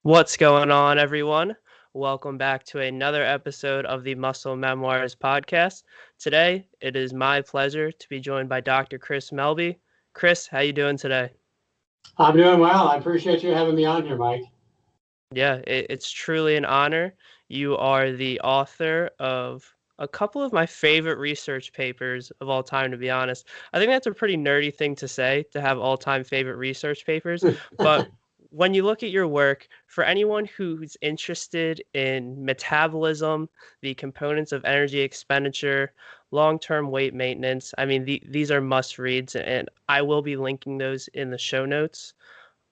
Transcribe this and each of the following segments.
What's going on, everyone? Welcome back to another episode of the Muscle Memoirs Podcast. Today, it is my pleasure to be joined by Dr. Chris Melby. Chris, how you doing today? I'm doing well. I appreciate you having me on here, Mike. Yeah, it's truly an honor. You are the author of a couple of my favorite research papers of all time, to be honest. I think that's a pretty nerdy thing to say, to have all-time favorite research papers, but when you look at your work, for anyone who's interested in metabolism, the components of energy expenditure, long-term weight maintenance, I mean, these are must-reads, and I will be linking those in the show notes.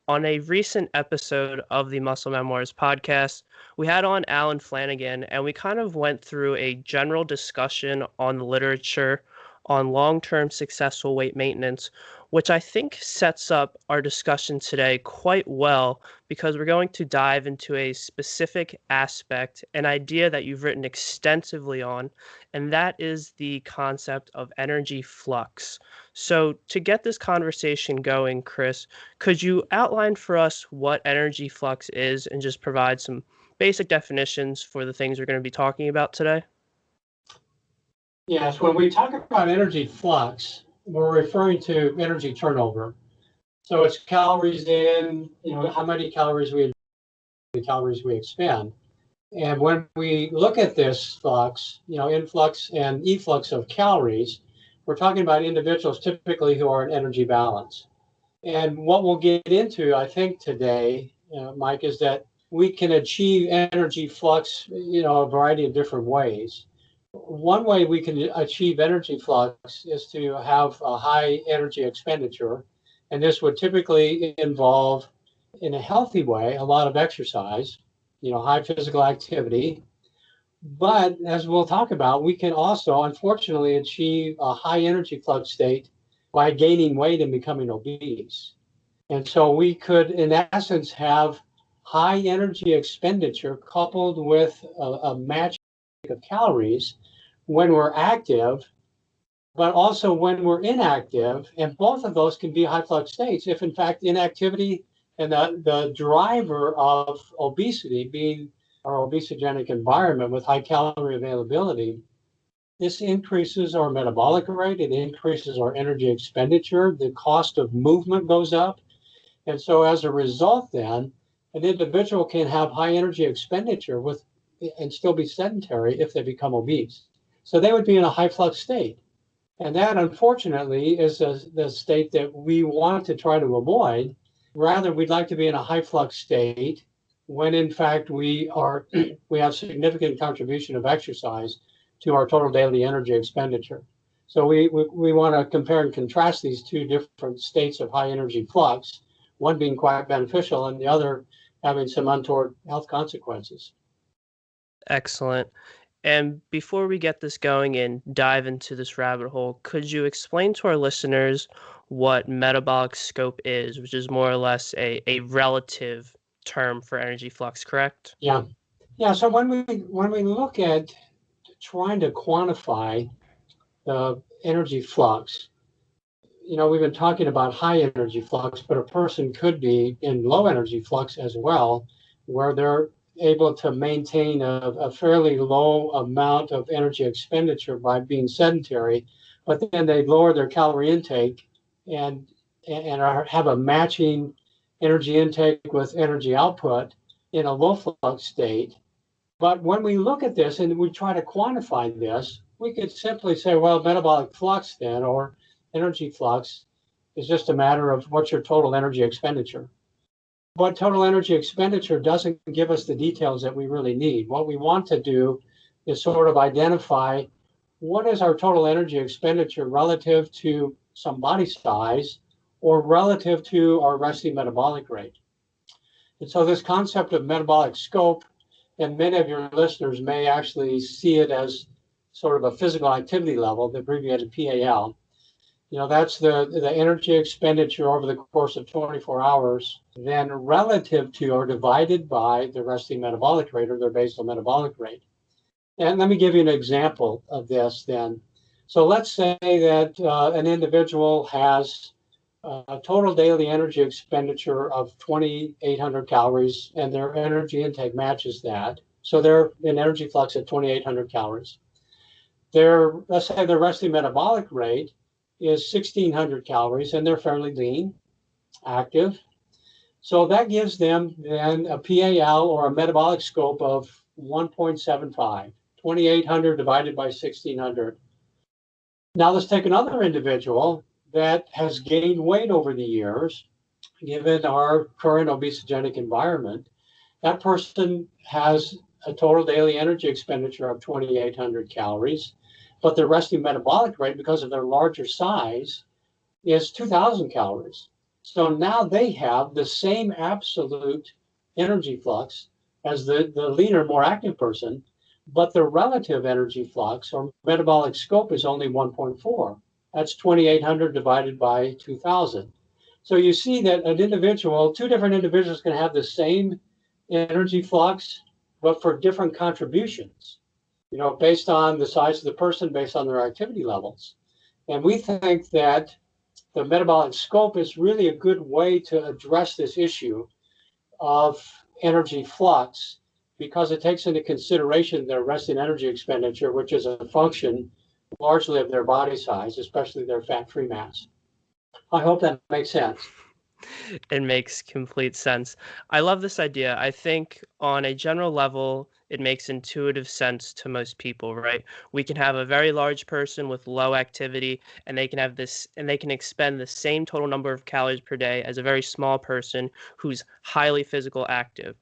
On a recent episode of the Muscle Memoirs podcast, we had on Alan Flanagan, and we kind of went through a general discussion on the literature on long-term successful weight maintenance, which I think sets up our discussion today quite well because we're going to dive into a specific aspect, an idea that you've written extensively on, and that is the concept of energy flux. So, to get this conversation going, Chris, could you outline for us what energy flux is and just provide some basic definitions for the things we're going to be talking about today? Yes, when we talk about energy flux, we're referring to energy turnover. So it's calories in, how many calories we expend. And when we look at this flux, influx and efflux of calories, we're talking about individuals typically who are in energy balance. And what we'll get into, I think, today, Mike, is that we can achieve energy flux, a variety of different ways. One way we can achieve energy flux is to have a high energy expenditure. And this would typically involve, in a healthy way, a lot of exercise, high physical activity. But as we'll talk about, we can also, unfortunately, achieve a high energy flux state by gaining weight and becoming obese. And so we could, in essence, have high energy expenditure coupled with a match of calories when we're active, but also when we're inactive. And both of those can be high flux states if, in fact, inactivity and the driver of obesity being our obesogenic environment with high calorie availability, this increases our metabolic rate, it increases our energy expenditure, the cost of movement goes up. And so as a result, then, an individual can have high energy expenditure and still be sedentary if they become obese. So they would be in a high flux state. And that, unfortunately, is the state that we want to try to avoid. Rather, we'd like to be in a high flux state when, in fact, we have significant contribution of exercise to our total daily energy expenditure. So we want to compare and contrast these two different states of high energy flux, one being quite beneficial and the other having some untoward health consequences. Excellent. And before we get this going and dive into this rabbit hole, could you explain to our listeners what metabolic scope is, which is more or less a relative term for energy flux, correct? Yeah. So when we look at trying to quantify the energy flux, we've been talking about high energy flux, but a person could be in low energy flux as well, where they're able to maintain a fairly low amount of energy expenditure by being sedentary, but then they lower their calorie intake and have a matching energy intake with energy output in a low flux state. But when we look at this and we try to quantify this, we could simply say, well, metabolic flux then, or energy flux, is just a matter of what's your total energy expenditure. But total energy expenditure doesn't give us the details that we really need. What we want to do is sort of identify what is our total energy expenditure relative to some body size or relative to our resting metabolic rate. And so this concept of metabolic scope, and many of your listeners may actually see it as sort of a physical activity level, the abbreviated PAL. That's the energy expenditure over the course of 24 hours, then relative to or divided by the resting metabolic rate or their basal metabolic rate. And let me give you an example of this then. So let's say that an individual has total daily energy expenditure of 2,800 calories, and their energy intake matches that. So they're in energy flux at 2,800 calories. Let's say their resting metabolic rate is 1,600 calories, and they're fairly lean, active. So that gives them then a PAL, or a metabolic scope, of 1.75, 2,800 divided by 1,600. Now let's take another individual that has gained weight over the years, given our current obesogenic environment. That person has a total daily energy expenditure of 2,800 calories, but their resting metabolic rate, because of their larger size, is 2,000 calories. So now they have the same absolute energy flux as the leaner, more active person, but the relative energy flux, or metabolic scope, is only 1.4. That's 2,800 divided by 2,000. So you see that two different individuals can have the same energy flux, but for different contributions, based on the size of the person, based on their activity levels. And we think that the metabolic scope is really a good way to address this issue of energy flux, because it takes into consideration their resting energy expenditure, which is a function largely of their body size, especially their fat-free mass. I hope that makes sense. It makes complete sense. I love this idea. I think on a general level, it makes intuitive sense to most people, right? We can have a very large person with low activity, and they can expend the same total number of calories per day as a very small person who's highly physical active.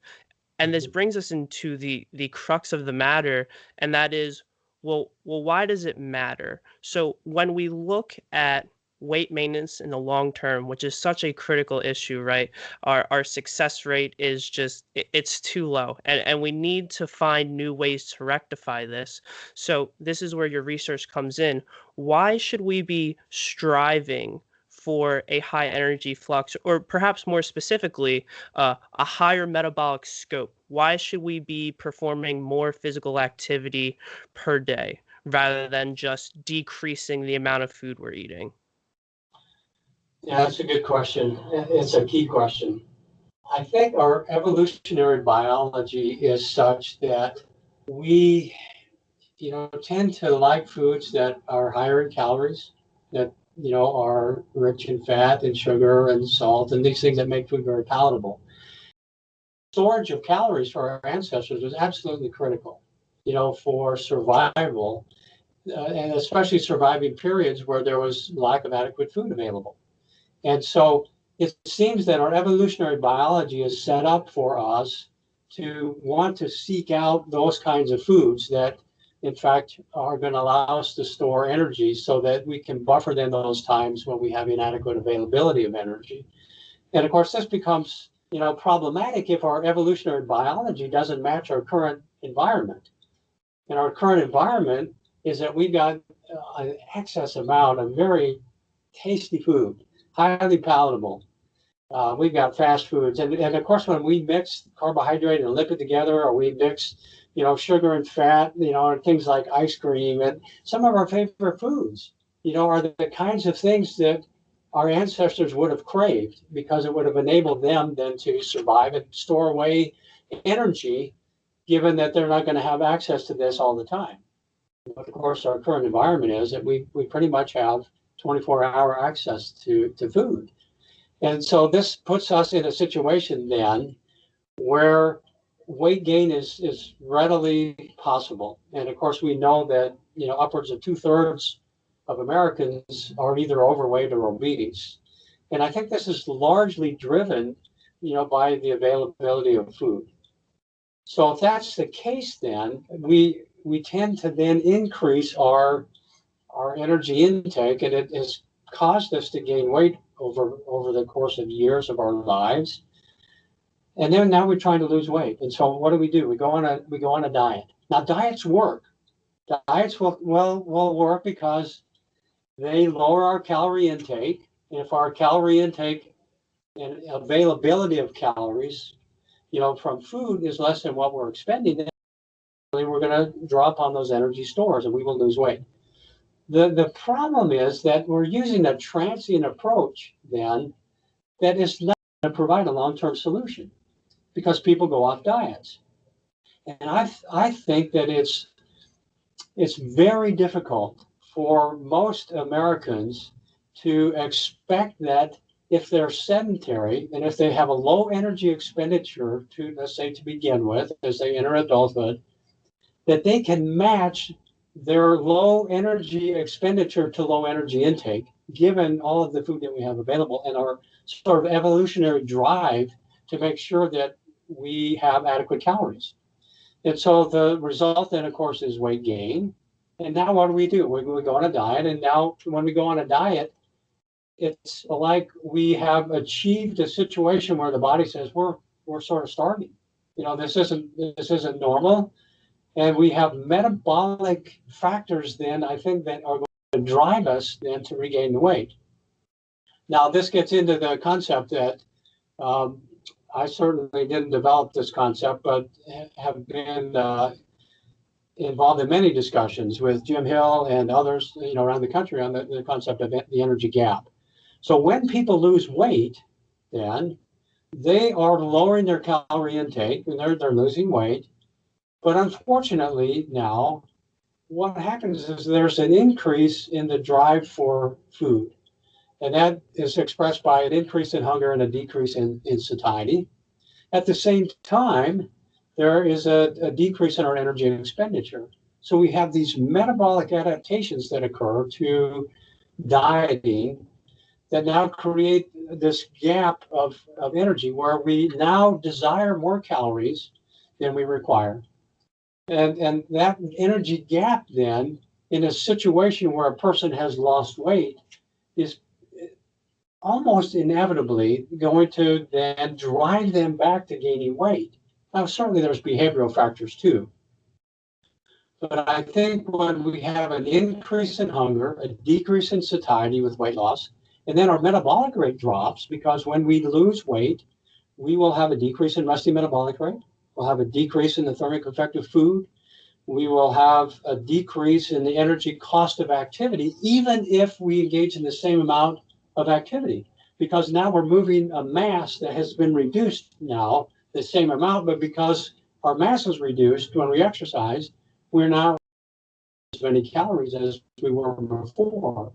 And this brings us into the crux of the matter, and that is, well, why does it matter? So when we look at weight maintenance in the long term, which is such a critical issue, right? Our success rate is just it's too low, and we need to find new ways to rectify this. So this is where your research comes in. Why should we be striving for a high energy flux, or perhaps more specifically, a higher metabolic scope? Why should we be performing more physical activity per day rather than just decreasing the amount of food we're eating? Yeah, that's a good question. It's a key question. I think our evolutionary biology is such that we, tend to like foods that are higher in calories, that, are rich in fat and sugar and salt and these things that make food very palatable. Storage of calories for our ancestors was absolutely critical, for survival, and especially surviving periods where there was lack of adequate food available. And so it seems that our evolutionary biology is set up for us to want to seek out those kinds of foods that, in fact, are going to allow us to store energy so that we can buffer them those times when we have inadequate availability of energy. And of course, this becomes, problematic if our evolutionary biology doesn't match our current environment. And our current environment is that we've got an excess amount of very tasty food, highly palatable. We've got fast foods. And of course, when we mix carbohydrate and lipid together, or we mix, sugar and fat, and things like ice cream, and some of our favorite foods, are the kinds of things that our ancestors would have craved, because it would have enabled them then to survive and store away energy, given that they're not going to have access to this all the time. But of course, our current environment is that we pretty much have 24-hour access to food. And so this puts us in a situation then where weight gain is readily possible. And of course, we know that, upwards of 2/3 of Americans are either overweight or obese. And I think this is largely driven, by the availability of food. So if that's the case, then we tend to then increase our energy intake, and it has caused us to gain weight over the course of years of our lives. And then now we're trying to lose weight. And so what do? We go on a diet. Now diets work. Diets will work because they lower our calorie intake. And if our calorie intake and availability of calories, from food is less than what we're expending, then we're going to draw upon those energy stores and we will lose weight. The problem is that we're using a transient approach then that is not going to provide a long-term solution because people go off diets. And I think that it's very difficult for most Americans to expect that if they're sedentary and if they have a low energy expenditure to, let's say, to begin with, as they enter adulthood, that they can match their low energy expenditure to low energy intake, given all of the food that we have available and our sort of evolutionary drive to make sure that we have adequate calories. And so the result then, of course, is weight gain. And now what do? We go on a diet. And now when we go on a diet, it's like we have achieved a situation where the body says we're sort of starving. This isn't normal. And we have metabolic factors then, I think, that are going to drive us then to regain the weight. Now, this gets into the concept that I certainly didn't develop this concept, but have been involved in many discussions with Jim Hill and others, around the country on the concept of the energy gap. So when people lose weight, then they are lowering their calorie intake and they're losing weight. But unfortunately now, what happens is there's an increase in the drive for food. And that is expressed by an increase in hunger and a decrease in satiety. At the same time, there is a decrease in our energy expenditure. So we have these metabolic adaptations that occur to dieting that now create this gap of energy where we now desire more calories than we require. And that energy gap then, in a situation where a person has lost weight, is almost inevitably going to then drive them back to gaining weight. Now, certainly there's behavioral factors too. But I think when we have an increase in hunger, a decrease in satiety with weight loss, and then our metabolic rate drops, because when we lose weight, we will have a decrease in resting metabolic rate. We'll have a decrease in the thermic effect of food. We will have a decrease in the energy cost of activity, even if we engage in the same amount of activity, because now we're moving a mass that has been reduced now the same amount, but because our mass is reduced when we exercise, we're now as many calories as we were before.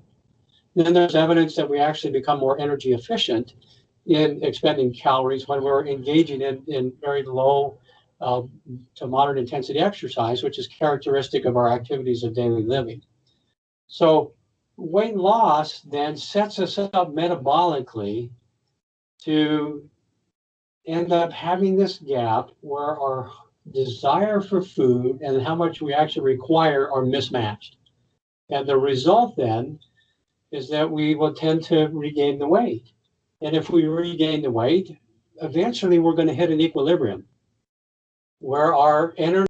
Then there's evidence that we actually become more energy efficient in expending calories when we're engaging in very low to moderate intensity exercise, which is characteristic of our activities of daily living. So weight loss then sets us up metabolically to end up having this gap where our desire for food and how much we actually require are mismatched. And the result then is that we will tend to regain the weight. And if we regain the weight, eventually we're going to hit an equilibrium where our energy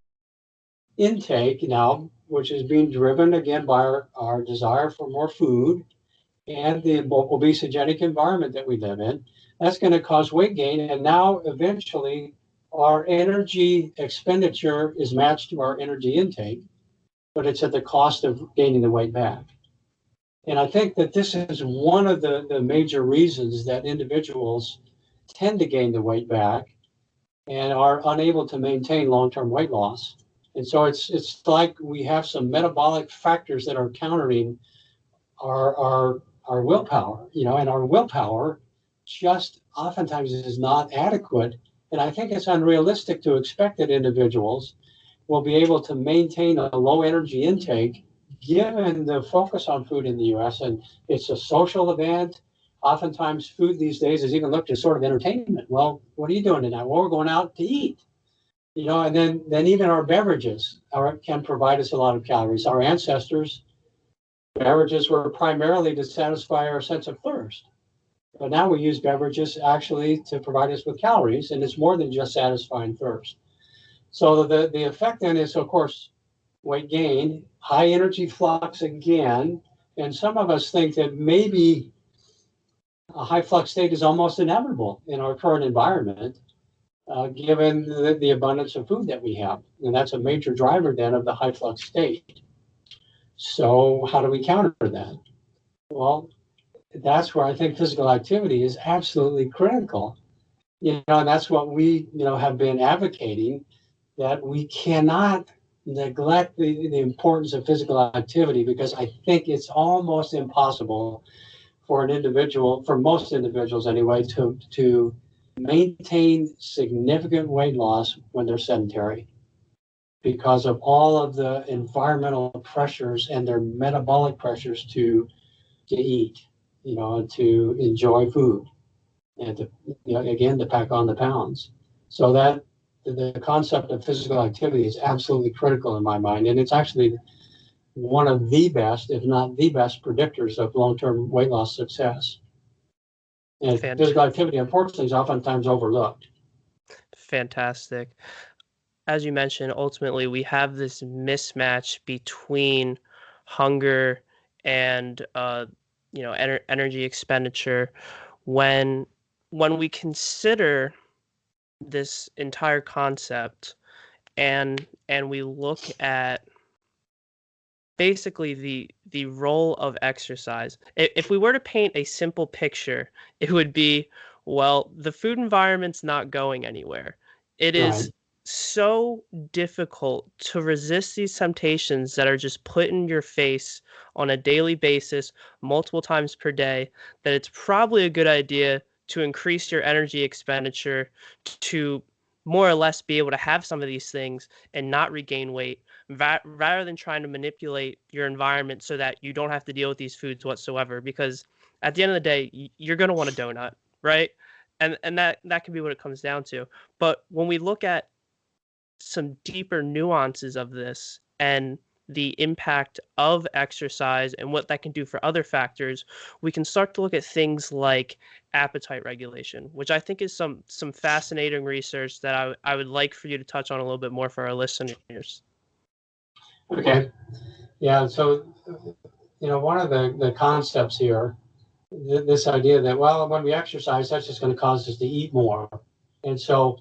intake now, which is being driven again by our desire for more food and the obesogenic environment that we live in, that's going to cause weight gain. And now eventually our energy expenditure is matched to our energy intake, but it's at the cost of gaining the weight back. And I think that this is one of the major reasons that individuals tend to gain the weight back and are unable to maintain long-term weight loss. And so it's like we have some metabolic factors that are countering our willpower, and our willpower just oftentimes is not adequate. And I think it's unrealistic to expect that individuals will be able to maintain a low energy intake given the focus on food in the US. And it's a social event. Oftentimes food these days is even looked as sort of entertainment. Well, what are you doing tonight? Well, we're going out to eat. And then even our beverages can provide us a lot of calories. Our ancestors' beverages were primarily to satisfy our sense of thirst. But now we use beverages actually to provide us with calories, and it's more than just satisfying thirst. So the effect then is, of course, weight gain, high energy flux again, and some of us think that maybe a high flux state is almost inevitable in our current environment, given the abundance of food that we have. And that's a major driver then of the high flux state. So how do we counter that? Well, that's where I think physical activity is absolutely critical. And that's what we, have been advocating, that we cannot neglect the importance of physical activity, because I think it's almost impossible for an individual, for most individuals anyway, to maintain significant weight loss when they're sedentary, because of all of the environmental pressures and their metabolic pressures to eat, and to enjoy food, and to, again, to pack on the pounds. So that the concept of physical activity is absolutely critical in my mind, and it's actually one of the best, if not the best, predictors of long-term weight loss success. And physical activity, unfortunately, is oftentimes overlooked. Fantastic. As you mentioned, ultimately we have this mismatch between hunger and energy expenditure. When we consider this entire concept and we look at basically the role of exercise. If we were to paint a simple picture, it would be, well, the food environment's not going anywhere. It is Right. so difficult to resist these temptations that are just put in your face on a daily basis, multiple times per day, that it's probably a good idea to increase your energy expenditure to more or less be able to have some of these things and not regain weight, rather than trying to manipulate your environment so that you don't have to deal with these foods whatsoever. Because at the end of the day, you're going to want a donut, right? And that can be what it comes down to. But when we look at some deeper nuances of this and the impact of exercise and what that can do for other factors, we can start to look at things like appetite regulation, which I think is some fascinating research that I would like for you to touch on a little bit more for our listeners. Okay. Yeah. So, one of the concepts here, this idea that, well, when we exercise, that's just going to cause us to eat more. And so,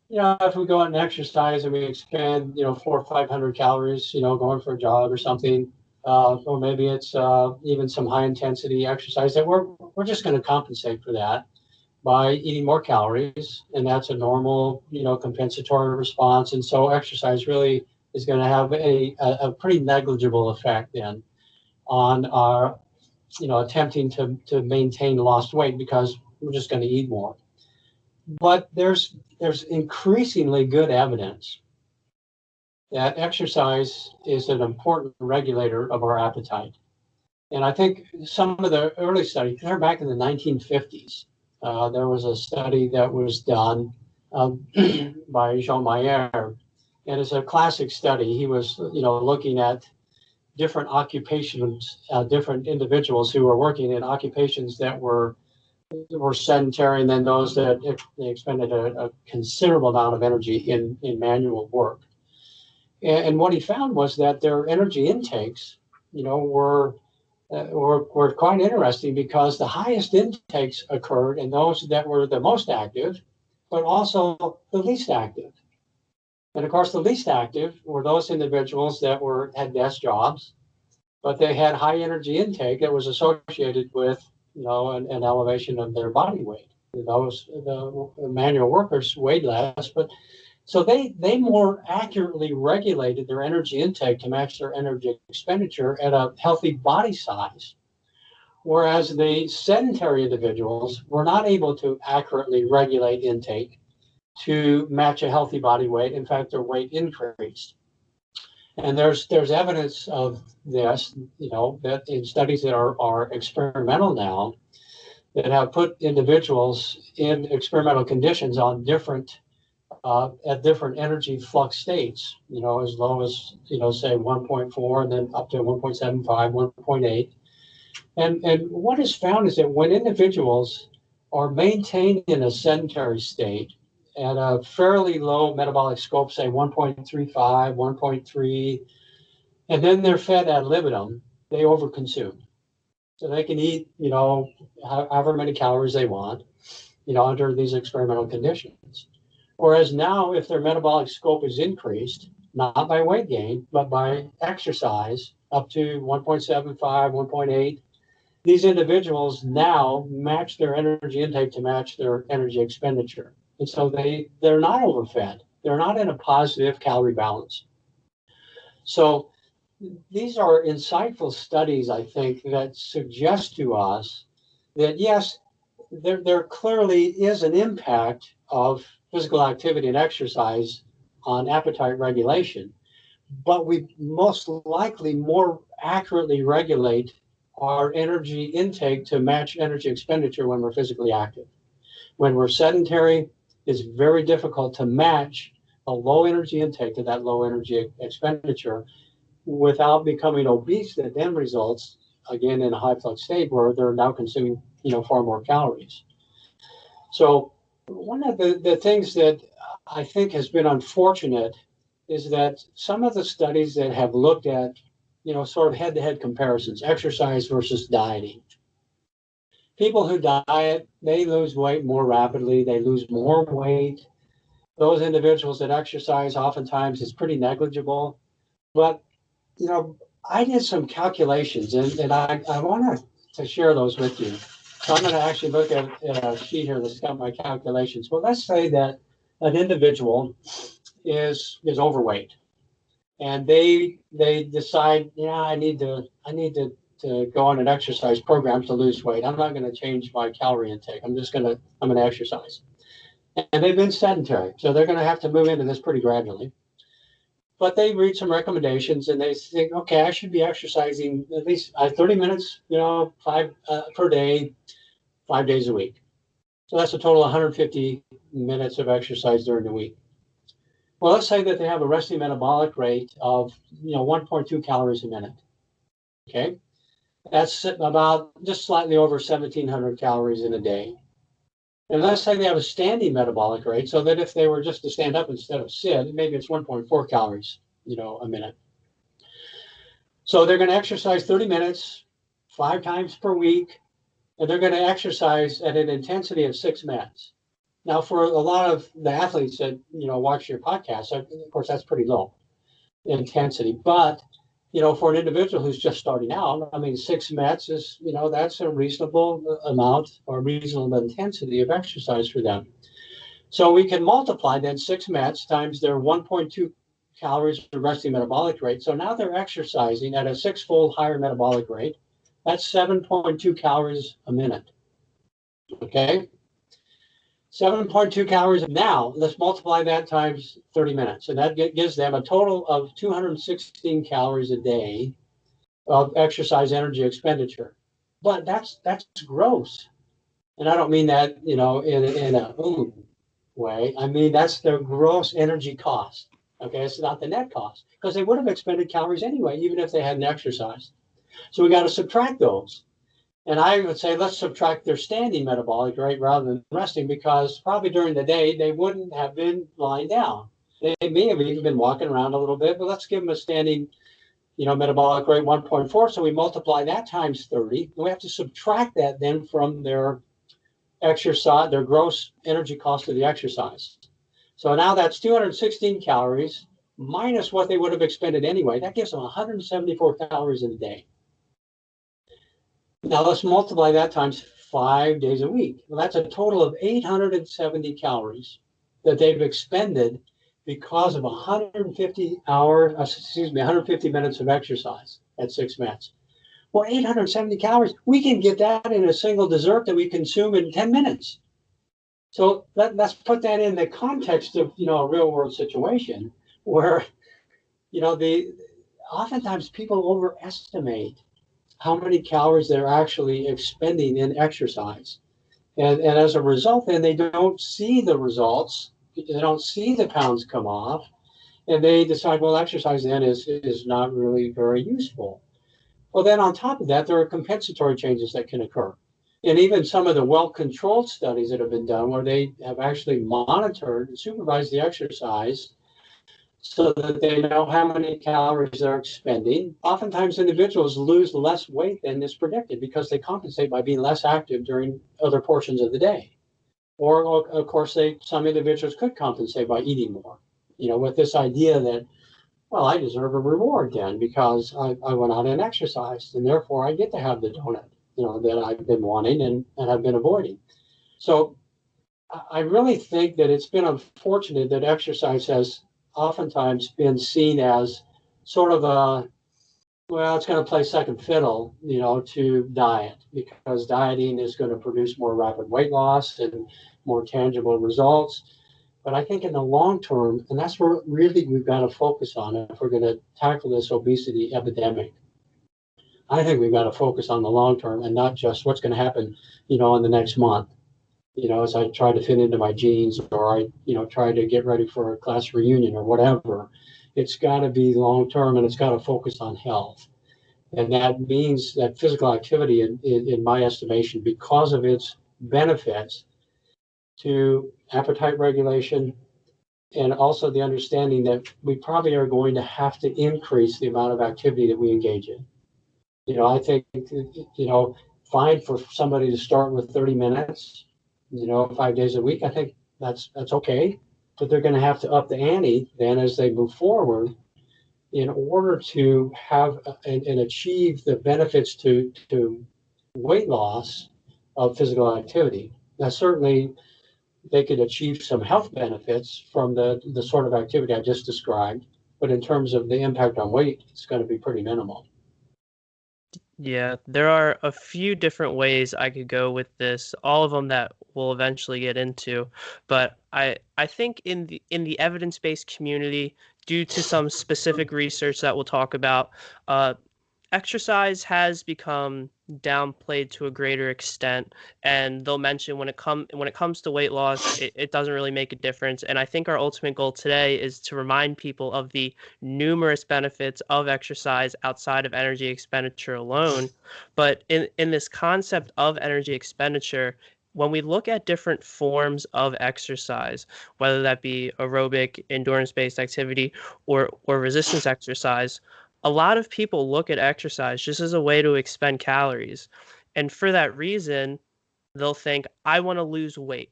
if we go out and exercise and we expend, 400 or 500 calories, going for a jog or something, or maybe it's even some high intensity exercise, that we're just going to compensate for that by eating more calories, and that's a normal, compensatory response. And so exercise really is going to have a pretty negligible effect then on our, attempting to maintain lost weight, because we're just going to eat more. But there's increasingly good evidence that exercise is an important regulator of our appetite. And I think some of the early studies, they're back in the 1950s. There was a study that was done by Jean Mayer, and it's a classic study. He was, looking at different occupations, different individuals who were working in occupations that were sedentary, and then those that they expended a considerable amount of energy in manual work. And what he found was that their energy intakes, were quite interesting, because the highest intakes occurred in those that were the most active, but also the least active. And of course, the least active were those individuals that had desk jobs, but they had high energy intake that was associated with, an elevation of their body weight. The manual workers weighed less, but so they more accurately regulated their energy intake to match their energy expenditure at a healthy body size. Whereas the sedentary individuals were not able to accurately regulate intake to match a healthy body weight. In fact, their weight increased. And there's evidence of this, that in studies that are experimental now, that have put individuals in experimental conditions on at different energy flux states, as low as, say 1.4, and then up to 1.75, 1.8. And what is found is that when individuals are maintained in a sedentary state at a fairly low metabolic scope, say 1.35, 1.3, and then they're fed ad libitum, they overconsume. So they can eat, however many calories they want, under these experimental conditions. Whereas now, if their metabolic scope is increased, not by weight gain, but by exercise, up to 1.75, 1.8. These individuals now match their energy intake to match their energy expenditure. And so they're not overfed. They're not in a positive calorie balance. So these are insightful studies, I think, that suggest to us that yes, there clearly is an impact of physical activity and exercise on appetite regulation, but we most likely more accurately regulate our energy intake to match energy expenditure when we're physically active. When we're sedentary, it's very difficult to match a low energy intake to that low energy expenditure without becoming obese. That then results again in a high flux state where they're now consuming far more calories. So one of the things that I think has been unfortunate is that some of the studies that have looked at sort of head-to-head comparisons, exercise versus dieting, people who diet, they lose weight more rapidly, they lose more weight. Those individuals that exercise oftentimes is pretty negligible. But I did some calculations, and I want to share those with you. So I'm going to actually look at a sheet here that's got my calculations. Well, let's say that an individual is overweight, and they decide, I need to go on an exercise program to lose weight. I'm not going to change my calorie intake. I'm going to exercise. And they've been sedentary, so they're going to have to move into this pretty gradually. But they read some recommendations and they think, okay, I should be exercising at least 30 minutes, per day, 5 days a week. So that's a total of 150 minutes of exercise during the week. Well, let's say that they have a resting metabolic rate of 1.2 calories a minute. Okay, that's about just slightly over 1,700 calories in a day. And let's say they have a standing metabolic rate, so that if they were just to stand up instead of sit, maybe it's 1.4 calories, a minute. So they're going to exercise 30 minutes, 5 times per week, and they're going to exercise at an intensity of 6 minutes. Now, for a lot of the athletes that, watch your podcast, of course, that's pretty low intensity. But, for an individual who's just starting out, 6 minutes is, that's a reasonable amount or reasonable intensity of exercise for them. So we can multiply then 6 minutes times their 1.2 calories per resting metabolic rate. So now they're exercising at a 6-fold higher metabolic rate. That's 7.2 calories a minute. Okay? 7.2 calories. Now, let's multiply that times 30 minutes. And that gives them a total of 216 calories a day of exercise energy expenditure. But that's gross. And I don't mean that, in a way. I mean, that's their gross energy cost. Okay, it's not the net cost. Because they would have expended calories anyway, even if they hadn't exercised. So we got to subtract those. And I would say let's subtract their standing metabolic rate rather than resting, because probably during the day they wouldn't have been lying down. They may have even been walking around a little bit, but let's give them a standing, metabolic rate 1.4. So we multiply that times 30. And we have to subtract that then from their exercise, their gross energy cost of the exercise. So now that's 216 calories minus what they would have expended anyway. That gives them 174 calories in a day. Now let's multiply that times 5 days a week. Well, that's a total of 870 calories that they've expended because of 150 minutes of exercise at 6 minutes. Well, 870 calories, we can get that in a single dessert that we consume in 10 minutes. So let's put that in the context of, a real world situation where, oftentimes people overestimate how many calories they're actually expending in exercise. And as a result, then they don't see the results. They don't see the pounds come off. And they decide, well, exercise then is not really very useful. Well, then on top of that, there are compensatory changes that can occur. And even some of the well-controlled studies that have been done where they have actually monitored and supervised the exercise so that they know how many calories they're expending. Oftentimes, individuals lose less weight than is predicted because they compensate by being less active during other portions of the day. Or, of course, some individuals could compensate by eating more, with this idea that, well, I deserve a reward then because I went out and exercised, and therefore I get to have the donut, that I've been wanting and I've been avoiding. So I really think that it's been unfortunate that exercise has oftentimes been seen as sort of it's going to play second fiddle, to diet, because dieting is going to produce more rapid weight loss and more tangible results. But I think in the long term, and that's where really we've got to focus on if we're going to tackle this obesity epidemic. I think we've got to focus on the long term and not just what's going to happen, in the next month, as I try to fit into my jeans, or I, try to get ready for a class reunion or whatever. It's got to be long term, and it's got to focus on health. And that means that physical activity, in my estimation, because of its benefits to appetite regulation, and also the understanding that we probably are going to have to increase the amount of activity that we engage in. I think, fine for somebody to start with 30 minutes, 5 days a week. I think that's okay, but they're going to have to up the ante then as they move forward in order to have and achieve the benefits to weight loss of physical activity. Now, certainly they could achieve some health benefits from the sort of activity I just described, but in terms of the impact on weight, it's going to be pretty minimal. Yeah, there are a few different ways I could go with this, all of them that we'll eventually get into. But I think in the evidence-based community, due to some specific research that we'll talk about, exercise has become downplayed to a greater extent, and they'll mention when it comes to weight loss, it doesn't really make a difference. And I think our ultimate goal today is to remind people of the numerous benefits of exercise outside of energy expenditure alone. But in this concept of energy expenditure, when we look at different forms of exercise, whether that be aerobic, endurance-based activity, or resistance exercise, a lot of people look at exercise just as a way to expend calories. And for that reason, they'll think, I want to lose weight.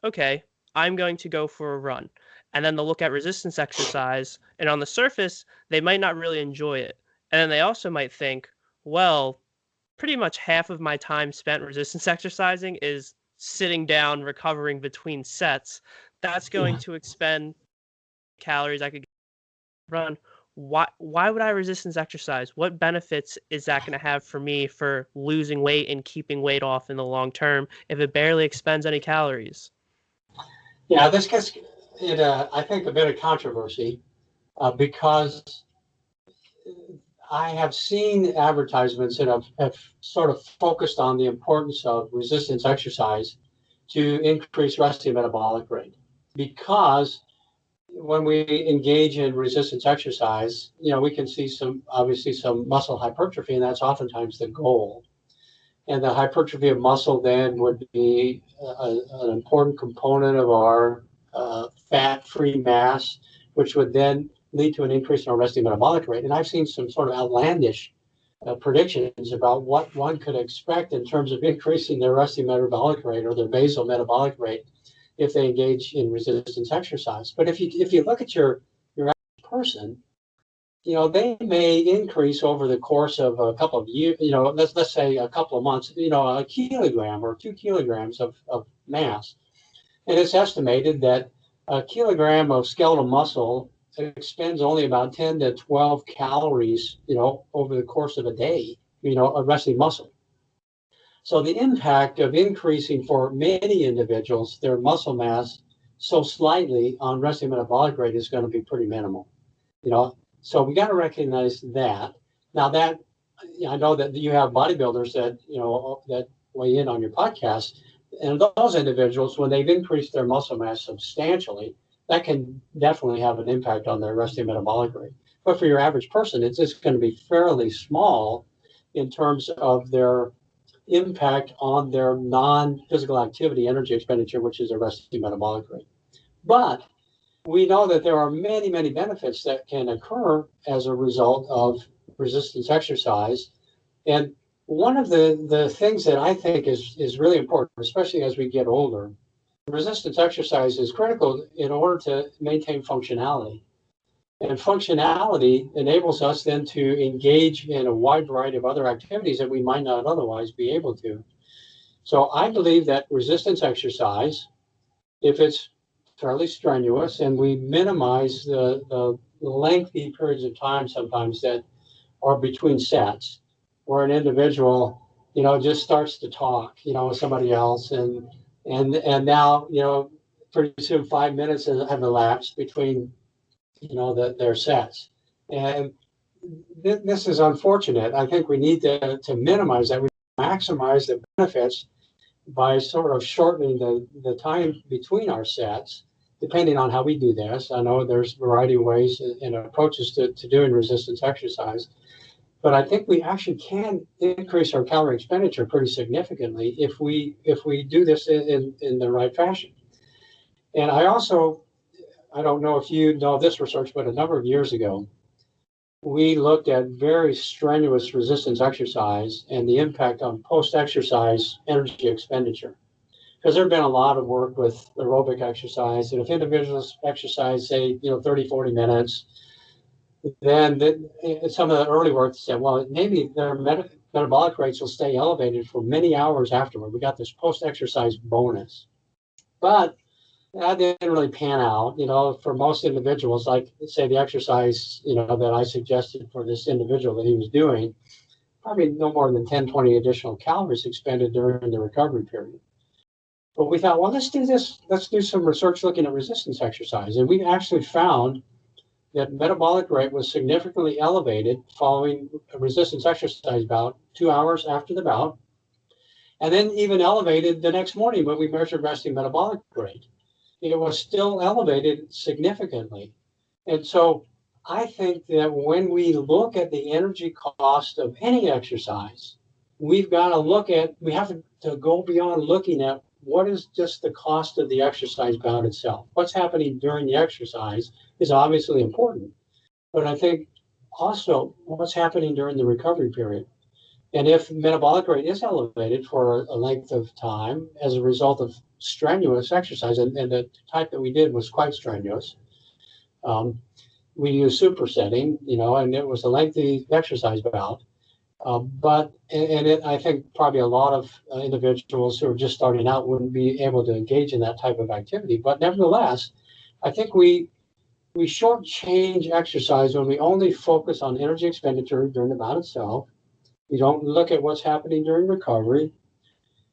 Okay, I'm going to go for a run. And then they'll look at resistance exercise, and on the surface, they might not really enjoy it. And then they also might think, well, pretty much half of my time spent resistance exercising is sitting down, recovering between sets. That's going to expend calories I could run. Why would I resistance exercise? What benefits is that going to have for me for losing weight and keeping weight off in the long term if it barely expends any calories? Yeah, this gets in, I think, a bit of controversy because I have seen advertisements that have sort of focused on the importance of resistance exercise to increase resting metabolic rate. Because when we engage in resistance exercise, we can see obviously some muscle hypertrophy, and that's oftentimes the goal. And the hypertrophy of muscle then would be an important component of our fat-free mass, which would then lead to an increase in our resting metabolic rate. And I've seen some sort of outlandish predictions about what one could expect in terms of increasing their resting metabolic rate or their basal metabolic rate if they engage in resistance exercise. But if you look at your average person, they may increase over the course of a couple of years, let's say a couple of months, a kilogram or 2 kilograms of mass. And it's estimated that a kilogram of skeletal muscle expends only about 10 to 12 calories, over the course of a day, a resting muscle. So the impact of increasing for many individuals their muscle mass so slightly on resting metabolic rate is going to be pretty minimal. So we got to recognize that. Now that I know that you have bodybuilders that weigh in on your podcast, and those individuals, when they've increased their muscle mass substantially, that can definitely have an impact on their resting metabolic rate. But for your average person, it's just going to be fairly small in terms of their impact on their non-physical activity energy expenditure, which is a resting metabolic rate. But we know that there are many, many benefits that can occur as a result of resistance exercise. And one of the things that I think is really important, especially as we get older, resistance exercise is critical in order to maintain functionality. And functionality enables us then to engage in a wide variety of other activities that we might not otherwise be able to. So I believe that resistance exercise, if it's fairly strenuous and we minimize the lengthy periods of time sometimes that are between sets, where an individual, just starts to talk, with somebody else, and now, pretty soon 5 minutes have elapsed between, their sets, and this is unfortunate. I think we need to minimize that. We maximize the benefits by sort of shortening the time between our sets, depending on how we do this. I know there's a variety of ways and approaches to doing resistance exercise, but I think we actually can increase our calorie expenditure pretty significantly if we do this in the right fashion. And I don't know if you know this research, but a number of years ago, we looked at very strenuous resistance exercise and the impact on post-exercise energy expenditure. Because there have been a lot of work with aerobic exercise, and if individuals exercise, say, 30, 40 minutes, then some of the early work said, well, maybe their metabolic rates will stay elevated for many hours afterward. We got this post-exercise bonus. But that didn't really pan out, for most individuals, like say the exercise, that I suggested for this individual that he was doing, probably no more than 10, 20 additional calories expended during the recovery period. But we thought, well, let's do some research looking at resistance exercise. And we actually found that metabolic rate was significantly elevated following a resistance exercise bout 2 hours after the bout, and then even elevated the next morning when we measured resting metabolic rate. It was still elevated significantly. And so I think that when we look at the energy cost of any exercise, we have to go beyond looking at what is just the cost of the exercise bout itself. What's happening during the exercise is obviously important, but I think also what's happening during the recovery period. And if metabolic rate is elevated for a length of time as a result of strenuous exercise, and the type that we did was quite strenuous, we used supersetting, and it was a lengthy exercise bout. I think probably a lot of individuals who are just starting out wouldn't be able to engage in that type of activity. But nevertheless, I think we shortchange exercise when we only focus on energy expenditure during the bout itself. We don't look at what's happening during recovery.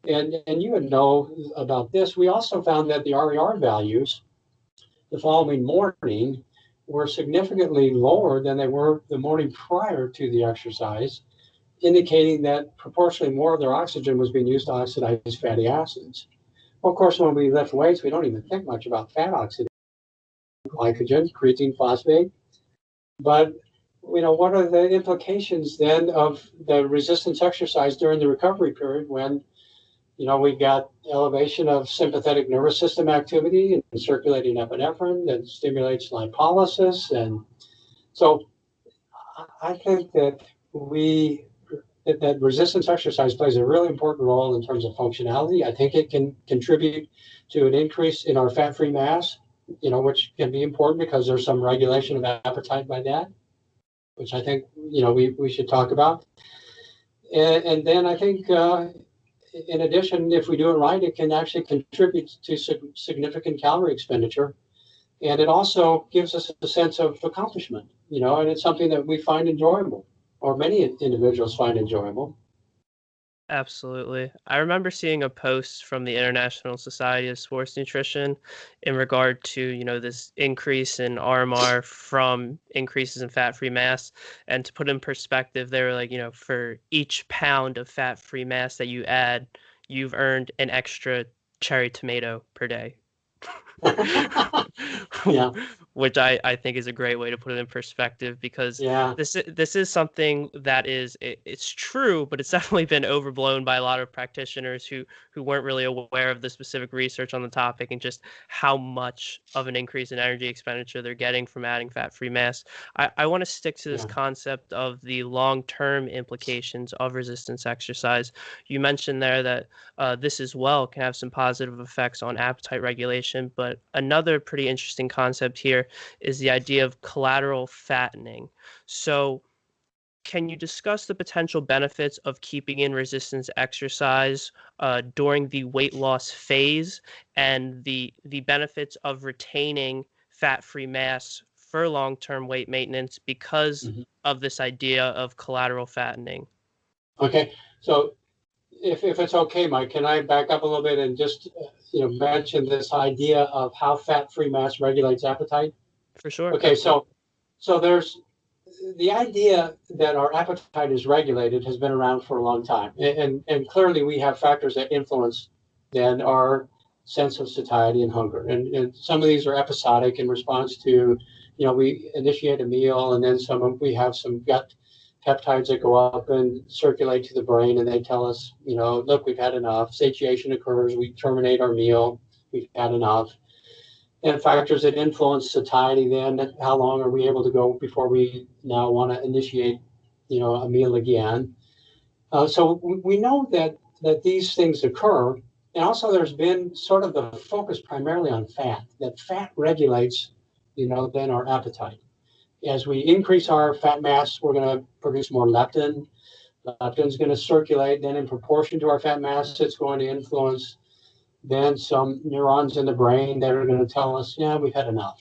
And you would know about this. We also found that the RER values the following morning were significantly lower than they were the morning prior to the exercise, indicating that proportionally more of their oxygen was being used to oxidize fatty acids. Well, of course, when we lift weights, we don't even think much about fat oxidation, glycogen, creatine, phosphate. But what are the implications then of the resistance exercise during the recovery period when, we've got elevation of sympathetic nervous system activity and circulating epinephrine that stimulates lipolysis? And so I think that that resistance exercise plays a really important role in terms of functionality. I think it can contribute to an increase in our fat-free mass, which can be important because there's some regulation of appetite by that, which I think, we should talk about. And then I think, in addition, if we do it right, it can actually contribute to significant calorie expenditure. And it also gives us a sense of accomplishment, and it's something that we find enjoyable, or many individuals find enjoyable. Absolutely. I remember seeing a post from the International Society of Sports Nutrition in regard to, this increase in RMR from increases in fat-free mass. And to put in perspective, they were like, for each pound of fat-free mass that you add, you've earned an extra cherry tomato per day. Yeah. Which I think is a great way to put it in perspective, because this is something that it's true, but it's definitely been overblown by a lot of practitioners who weren't really aware of the specific research on the topic and just how much of an increase in energy expenditure they're getting from adding fat-free mass. I want to stick to this concept of the long-term implications of resistance exercise. You mentioned there that this as well can have some positive effects on appetite regulation, but another pretty interesting concept here here is the idea of collateral fattening. So can you discuss the potential benefits of keeping in resistance exercise during the weight loss phase and the benefits of retaining fat-free mass for long-term weight maintenance because of this idea of collateral fattening? Okay, so if it's okay, Mike, can I back up a little bit and just mention this idea of how fat-free mass regulates appetite? For sure. Okay, so there's the idea that our appetite is regulated has been around for a long time, and clearly we have factors that influence then our sense of satiety and hunger, and some of these are episodic in response to, we initiate a meal, and then we have some gut peptides that go up and circulate to the brain, and they tell us, look, we've had enough. Satiation occurs, we terminate our meal, we've had enough. And factors that influence satiety, then how long are we able to go before we now want to initiate, a meal again. So we know that these things occur. And also there's been sort of the focus primarily on fat, that fat regulates, then our appetite. As we increase our fat mass, we're going to produce more leptin. Leptin's going to circulate. Then in proportion to our fat mass, it's going to influence then some neurons in the brain that are going to tell us, yeah, we've had enough,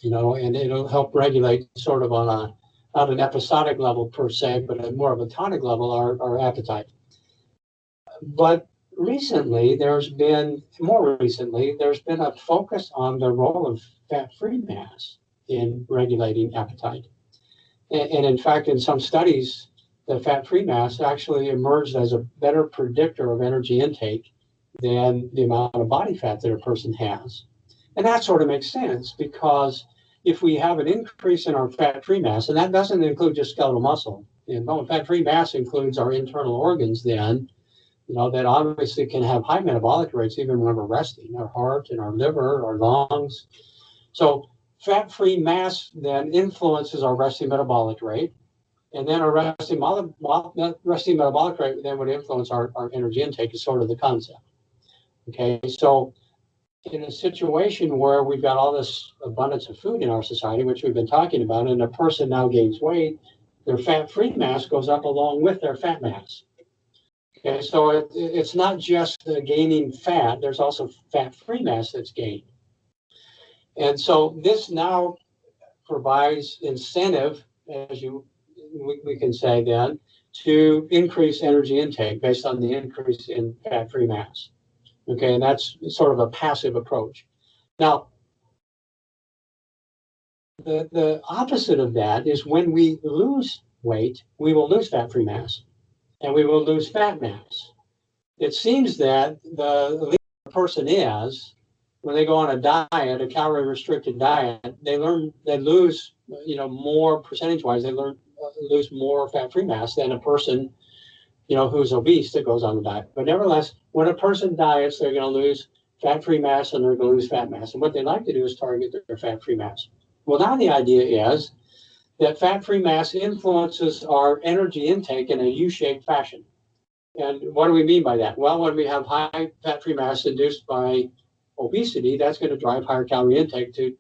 and it'll help regulate sort of on not an episodic level per se, but at more of a tonic level, our appetite. But there's been a focus on the role of fat-free mass in regulating appetite. And in fact, in some studies, the fat-free mass actually emerged as a better predictor of energy intake than the amount of body fat that a person has. And that sort of makes sense, because if we have an increase in our fat-free mass, and that doesn't include just skeletal muscle, fat-free mass includes our internal organs then, that obviously can have high metabolic rates even when we're resting, our heart and our liver, our lungs. So fat-free mass then influences our resting metabolic rate. And then our resting metabolic rate then would influence our energy intake, is sort of the concept. Okay, so in a situation where we've got all this abundance of food in our society, which we've been talking about, and a person now gains weight, their fat-free mass goes up along with their fat mass. Okay, so it's not just gaining fat, there's also fat-free mass that's gained. And so this now provides incentive, we can say then, to increase energy intake based on the increase in fat-free mass. Okay, and that's sort of a passive approach. Now, the opposite of that is when we lose weight, we will lose fat-free mass, and we will lose fat mass. It seems that the leaner a person is, when they go on a diet, a calorie-restricted diet, they lose, more percentage-wise, lose more fat-free mass than a person who's obese that goes on the diet. But nevertheless, when a person diets, they're going to lose fat-free mass and they're going to lose fat mass. And what they like to do is target their fat-free mass. Well, now the idea is that fat-free mass influences our energy intake in a U-shaped fashion. And what do we mean by that? Well, when we have high fat-free mass induced by obesity, that's going to drive higher calorie intake to,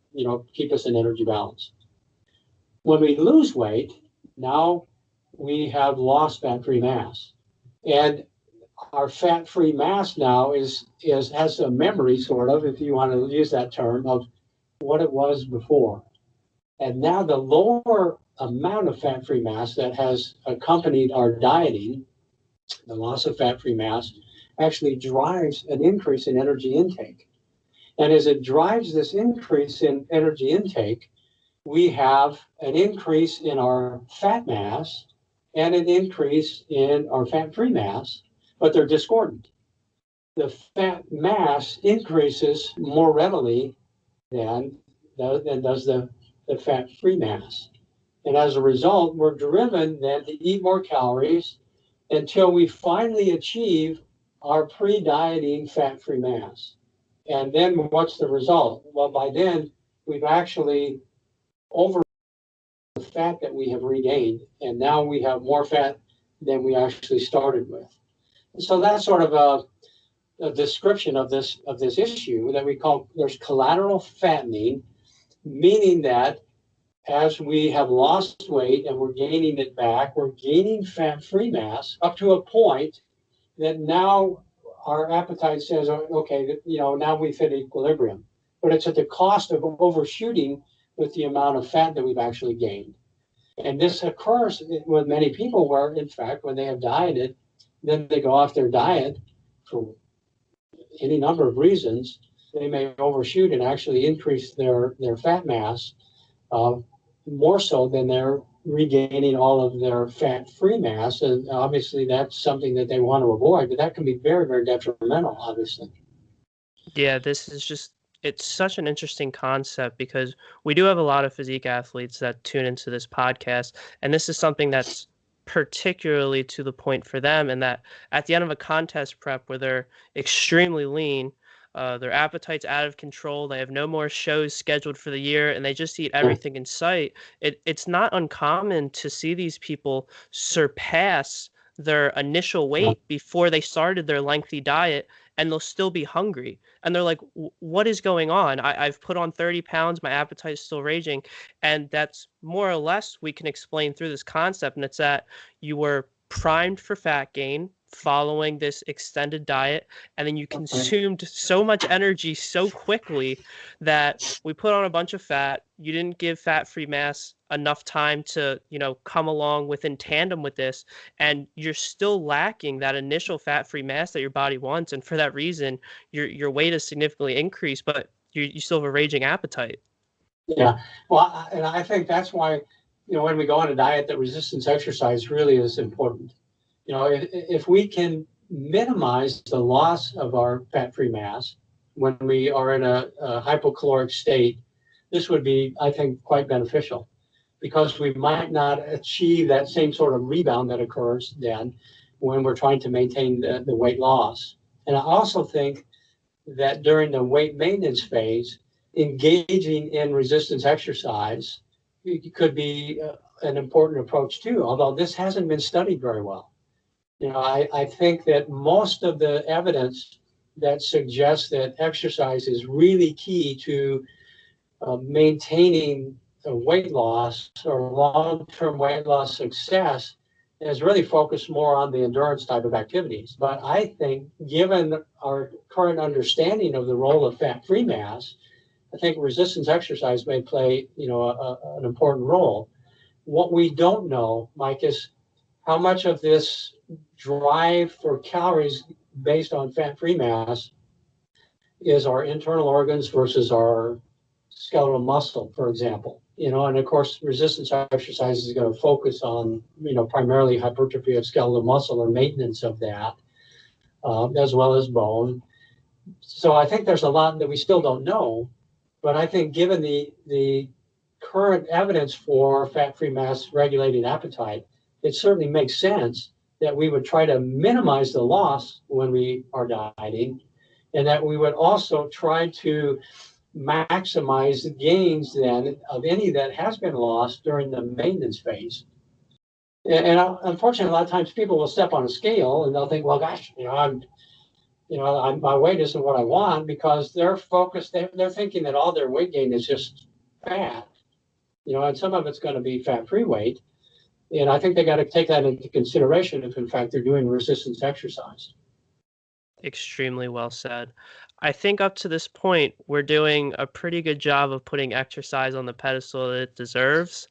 keep us in energy balance. When we lose weight, now we have lost fat-free mass. And our fat-free mass now has a memory, sort of, if you want to use that term, of what it was before. And now the lower amount of fat-free mass that has accompanied our dieting, the loss of fat-free mass, actually drives an increase in energy intake. And as it drives this increase in energy intake, we have an increase in our fat mass and an increase in our fat-free mass, but they're discordant. The fat mass increases more readily than does the fat-free mass. And as a result, we're driven then to eat more calories until we finally achieve our pre-dieting fat-free mass. And then what's the result? Well, by then, we've actually over the fat that we have regained, and now we have more fat than we actually started with. And so that's sort of a description of this issue that we call, there's collateral fattening, meaning that as we have lost weight and we're gaining it back, we're gaining fat-free mass up to a point that now our appetite says, okay, now we've hit equilibrium. But it's at the cost of overshooting with the amount of fat that we've actually gained. And this occurs with many people where, in fact, when they have dieted, then they go off their diet for any number of reasons. They may overshoot and actually increase their fat mass more so than they're regaining all of their fat-free mass. And obviously that's something that they want to avoid, but that can be very, very detrimental, obviously. Yeah, this is just, it's such an interesting concept because we do have a lot of physique athletes that tune into this podcast. And this is something that's particularly to the point for them, and that at the end of a contest prep where they're extremely lean, their appetite's out of control, they have no more shows scheduled for the year, and they just eat everything in sight. It's not uncommon to see these people surpass their initial weight before they started their lengthy diet, and they'll still be hungry. And they're like, what is going on? I've put on 30 pounds, my appetite is still raging. And that's more or less we can explain through this concept. And it's that you were primed for fat gain following this extended diet, and then you consumed so much energy so quickly that we put on a bunch of fat. You didn't give fat-free mass enough time to, come along in tandem with this, and you're still lacking that initial fat-free mass that your body wants, and for that reason, your weight is significantly increased, but you still have a raging appetite. Yeah, well, and I think that's why, when we go on a diet, that resistance exercise really is important. If we can minimize the loss of our fat-free mass when we are in a hypocaloric state, this would be, I think, quite beneficial, because we might not achieve that same sort of rebound that occurs then when we're trying to maintain the weight loss. And I also think that during the weight maintenance phase, engaging in resistance exercise could be an important approach too, although this hasn't been studied very well. I think that most of the evidence that suggests that exercise is really key to maintaining weight loss or long-term weight loss success is really focused more on the endurance type of activities. But I think, given our current understanding of the role of fat-free mass, I think resistance exercise may play, an important role. What we don't know, Mike, is how much of this drive for calories based on fat-free mass is our internal organs versus our skeletal muscle, for example. And of course, resistance exercise is going to focus on, primarily hypertrophy of skeletal muscle or maintenance of that, as well as bone. So I think there's a lot that we still don't know, but I think given the current evidence for fat-free mass regulating appetite, it certainly makes sense that we would try to minimize the loss when we are dieting, and that we would also try to maximize the gains then of any that has been lost during the maintenance phase. And unfortunately, a lot of times people will step on a scale and they'll think, well, gosh, my weight isn't what I want, because they're focused, they're thinking that all their weight gain is just fat, and some of it's going to be fat-free weight. And I think they got to take that into consideration if, in fact, they're doing resistance exercise. Extremely well said. I think up to this point, we're doing a pretty good job of putting exercise on the pedestal that it deserves.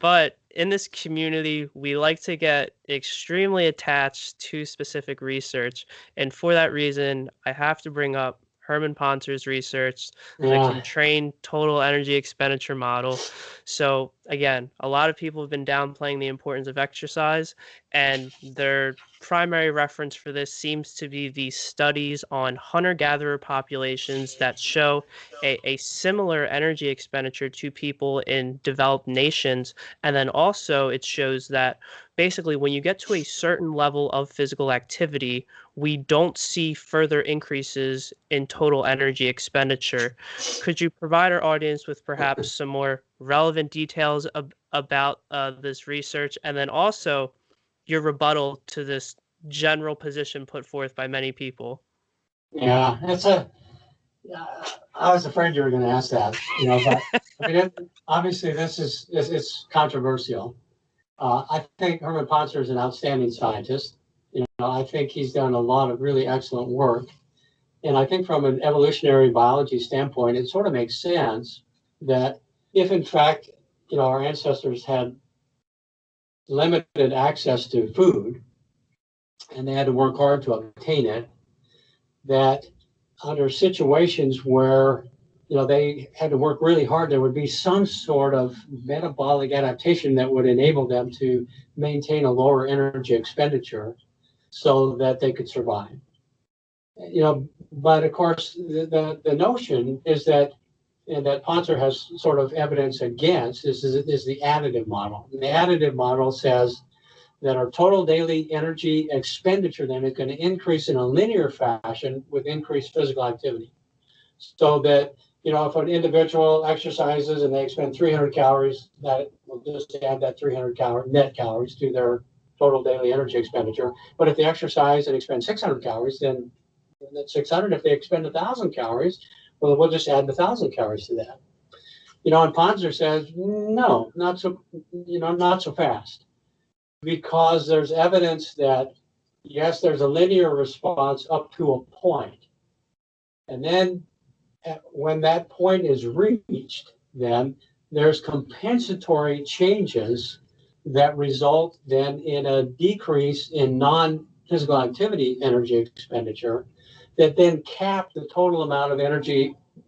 But in this community, we like to get extremely attached to specific research. And for that reason, I have to bring up Herman Ponter's research, the constrained total energy expenditure model. So again, a lot of people have been downplaying the importance of exercise, and their primary reference for this seems to be the studies on hunter-gatherer populations that show a similar energy expenditure to people in developed nations. And then also it shows that basically when you get to a certain level of physical activity, we don't see further increases in total energy expenditure. Could you provide our audience with perhaps some more relevant details about this research, and then also your rebuttal to this general position put forth by many people? Yeah, I was afraid you were going to ask that, but I mean, obviously this is it's controversial. I think Herman Ponzer is an outstanding scientist. I think he's done a lot of really excellent work. And I think from an evolutionary biology standpoint, it sort of makes sense that if in fact, our ancestors had limited access to food and they had to work hard to obtain it, that under situations where they had to work really hard, there would be some sort of metabolic adaptation that would enable them to maintain a lower energy expenditure so that they could survive. But of course, the notion is that, and that Ponzer has sort of evidence against, is the additive model. And the additive model says that our total daily energy expenditure then is going to increase in a linear fashion with increased physical activity. So that, if an individual exercises and they expend 300 calories, that will just add that 300 net calories to their total daily energy expenditure. But if they exercise and expend 600 calories, then that's 600. If they expend 1,000 calories, well, we'll just add 1,000 calories to that. And Ponzer says, no, not so fast. Because there's evidence that, yes, there's a linear response up to a point. And then when that point is reached, then there's compensatory changes that result then in a decrease in non-physical activity energy expenditure that then cap the total amount of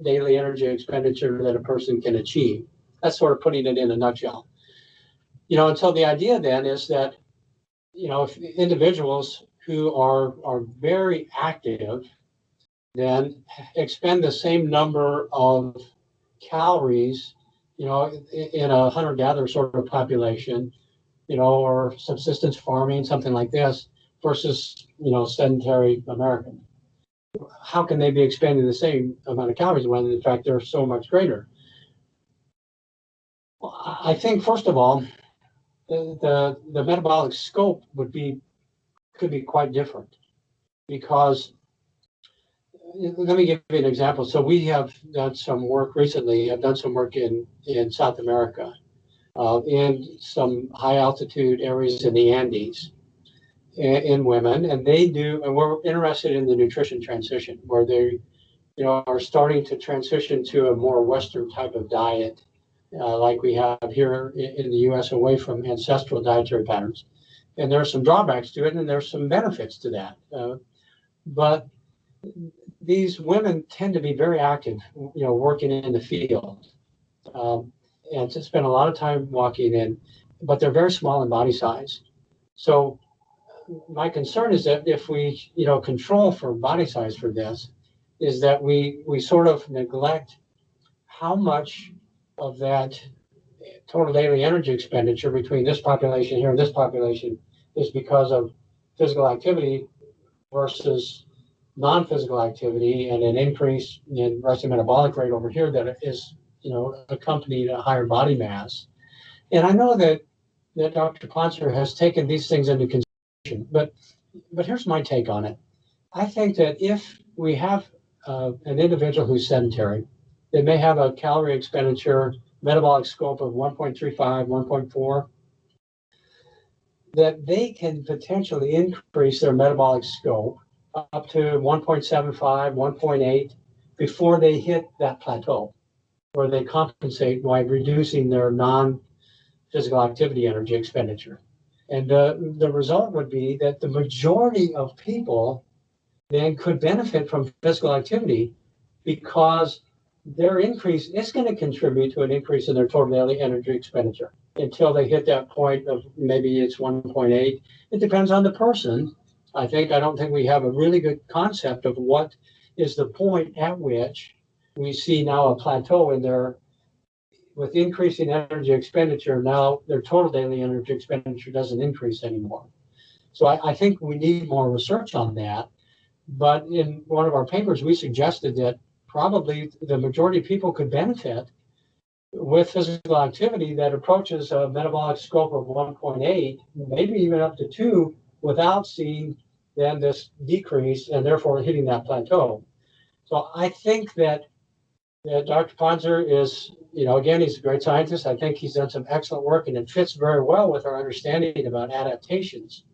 daily energy expenditure that a person can achieve. That's sort of putting it in a nutshell. And so the idea then is that, if individuals who are very active then expend the same number of calories, in a hunter-gatherer sort of population, or subsistence farming, something like this, versus, sedentary American. How can they be expending the same amount of calories when in fact they're so much greater? Well, I think, first of all, the metabolic scope could be quite different, because let me give you an example. So we have done some work recently. I've done some work in South America, in some high altitude areas in the Andes, in women, and we're interested in the nutrition transition, where they, are starting to transition to a more Western type of diet, like we have here in the U.S., away from ancestral dietary patterns. And there are some drawbacks to it, and there's some benefits to that. But these women tend to be very active, working in the field, and to spend a lot of time walking in, but they're very small in body size. So my concern is that if we, control for body size for this, is that we sort of neglect how much of that total daily energy expenditure between this population here and this population is because of physical activity versus non-physical activity, and an increase in resting metabolic rate over here that is, accompanied a higher body mass. And I know that Dr. Ponzer has taken these things into consideration, but here's my take on it. I think that if we have an individual who's sedentary, they may have a calorie expenditure metabolic scope of 1.35, 1.4, that they can potentially increase their metabolic scope up to 1.75, 1.8 before they hit that plateau, where they compensate by reducing their non-physical activity energy expenditure. And the result would be that the majority of people then could benefit from physical activity, because their increase is going to contribute to an increase in their total daily energy expenditure until they hit that point of maybe it's 1.8. It depends on the person. I don't think we have a really good concept of what is the point at which we see now a plateau in their, with increasing energy expenditure, now their total daily energy expenditure doesn't increase anymore. So I think we need more research on that. But in one of our papers, we suggested that probably the majority of people could benefit with physical activity that approaches a metabolic scope of 1.8, maybe even up to 2, without seeing then this decrease and therefore hitting that plateau. So I think that Yeah, Dr. Ponzer is, again, he's a great scientist. I think he's done some excellent work, and it fits very well with our understanding about adaptations.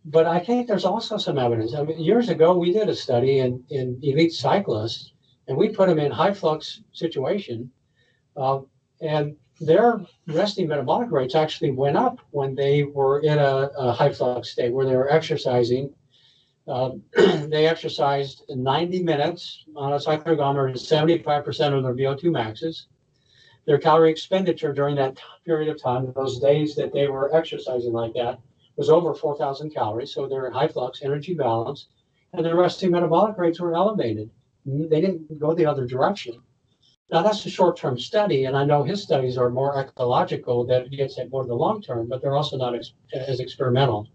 But I think there's also some evidence. I mean, years ago, we did a study in elite cyclists, and we put them in high flux situation, uh, and their resting metabolic rates actually went up when they were in a high flux state where they were exercising. They exercised 90 minutes on a cycloergometer to 75% of their VO2 maxes. Their calorie expenditure during that period of time, those days that they were exercising like that, was over 4,000 calories. So they're in high flux, energy balance, and their resting metabolic rates were elevated. They didn't go the other direction. Now, that's a short term study, and I know his studies are more ecological that gets at more the long term, but they're also not as experimental.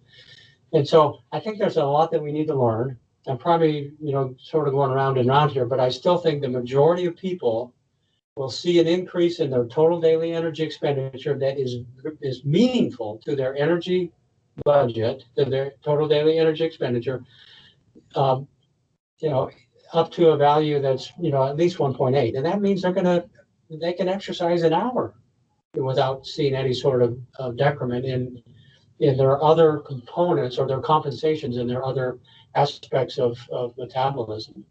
And so I think there's a lot that we need to learn. I'm probably, sort of going around and around here, but I still think the majority of people will see an increase in their total daily energy expenditure that is meaningful to their energy budget, to their total daily energy expenditure, um, you know, up to a value that's, at least 1.8. And that means they can exercise an hour without seeing any sort of decrement in their other components or their compensations in their other aspects of metabolism.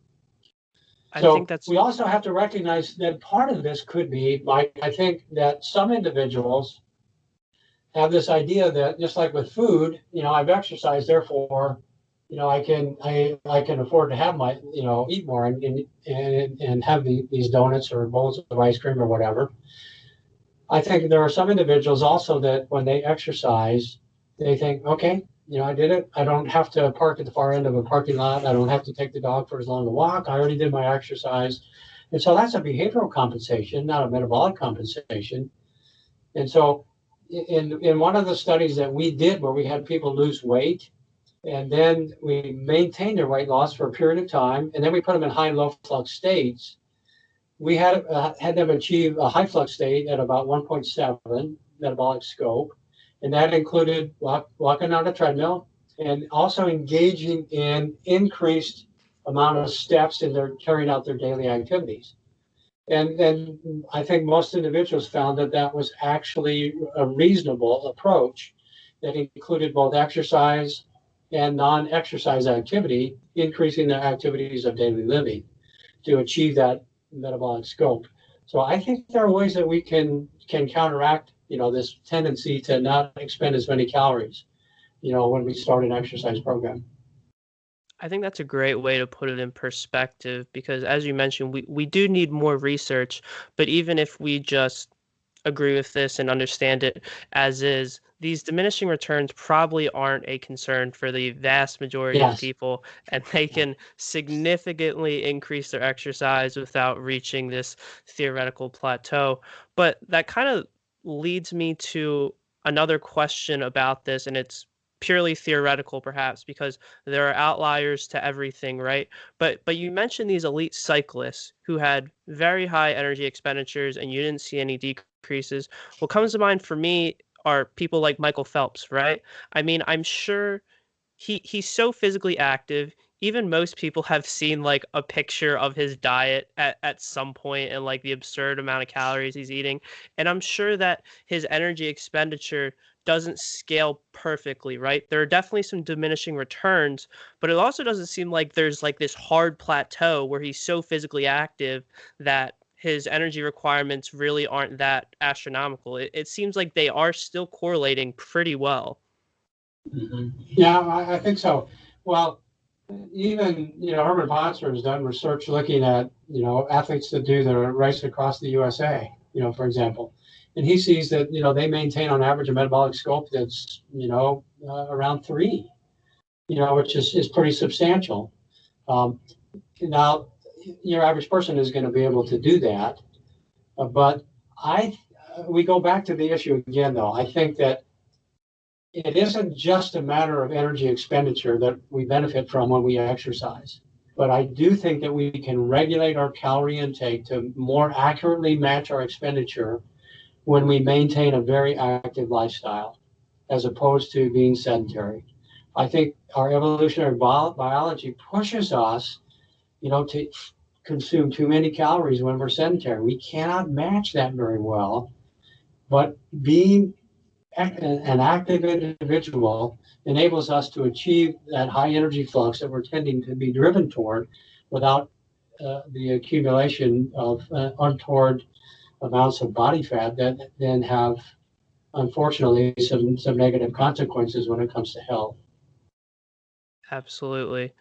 I think So that's we also have to recognize that part of this could be, Mike, I think that some individuals have this idea that just like with food, I've exercised, therefore, I can afford to have eat more and have these donuts or bowls of ice cream or whatever. I think there are some individuals also that when they exercise, they think, okay, I did it. I don't have to park at the far end of a parking lot. I don't have to take the dog for as long a walk. I already did my exercise. And so that's a behavioral compensation, not a metabolic compensation. And so in one of the studies that we did where we had people lose weight and then we maintained their weight loss for a period of time, and then we put them in high and low flux states, we had them achieve a high flux state at about 1.7 metabolic scope, and that included walking on a treadmill and also engaging in increased amount of steps in their carrying out their daily activities. And then I think most individuals found that that was actually a reasonable approach that included both exercise and non-exercise activity, increasing the activities of daily living to achieve that metabolic scope. So I think there are ways that we can counteract, this tendency to not expend as many calories, when we start an exercise program. I think that's a great way to put it in perspective because, as you mentioned, we do need more research. But even if we just agree with this and understand it as is, these diminishing returns probably aren't a concern for the vast majority of Yes. people, and they can significantly increase their exercise without reaching this theoretical plateau. But that kind of leads me to another question about this, and it's purely theoretical perhaps because there are outliers to everything, right? But you mentioned these elite cyclists who had very high energy expenditures and you didn't see any decreases. What comes to mind for me are people like Michael Phelps, right? I mean, I'm sure he's so physically active. Even most people have seen like a picture of his diet at some point and like the absurd amount of calories he's eating. And I'm sure that his energy expenditure doesn't scale perfectly, right? There are definitely some diminishing returns, but it also doesn't seem like there's like this hard plateau where he's so physically active that his energy requirements really aren't that astronomical. It seems like they are still correlating pretty well. Mm-hmm. Yeah, I think so. Well, even Herman Ponzer has done research looking at athletes that do the race across the USA, for example, and he sees that they maintain on average a metabolic scope that's around 3, which is pretty substantial. Now, your average person is going to be able to do that, but we go back to the issue again, though. I think that it isn't just a matter of energy expenditure that we benefit from when we exercise. But I do think that we can regulate our calorie intake to more accurately match our expenditure when we maintain a very active lifestyle, as opposed to being sedentary. I think our evolutionary biology pushes us, to consume too many calories when we're sedentary. We cannot match that very well. But being an active individual enables us to achieve that high energy flux that we're tending to be driven toward without the accumulation of untoward amounts of body fat that then have, unfortunately, some negative consequences when it comes to health. Absolutely.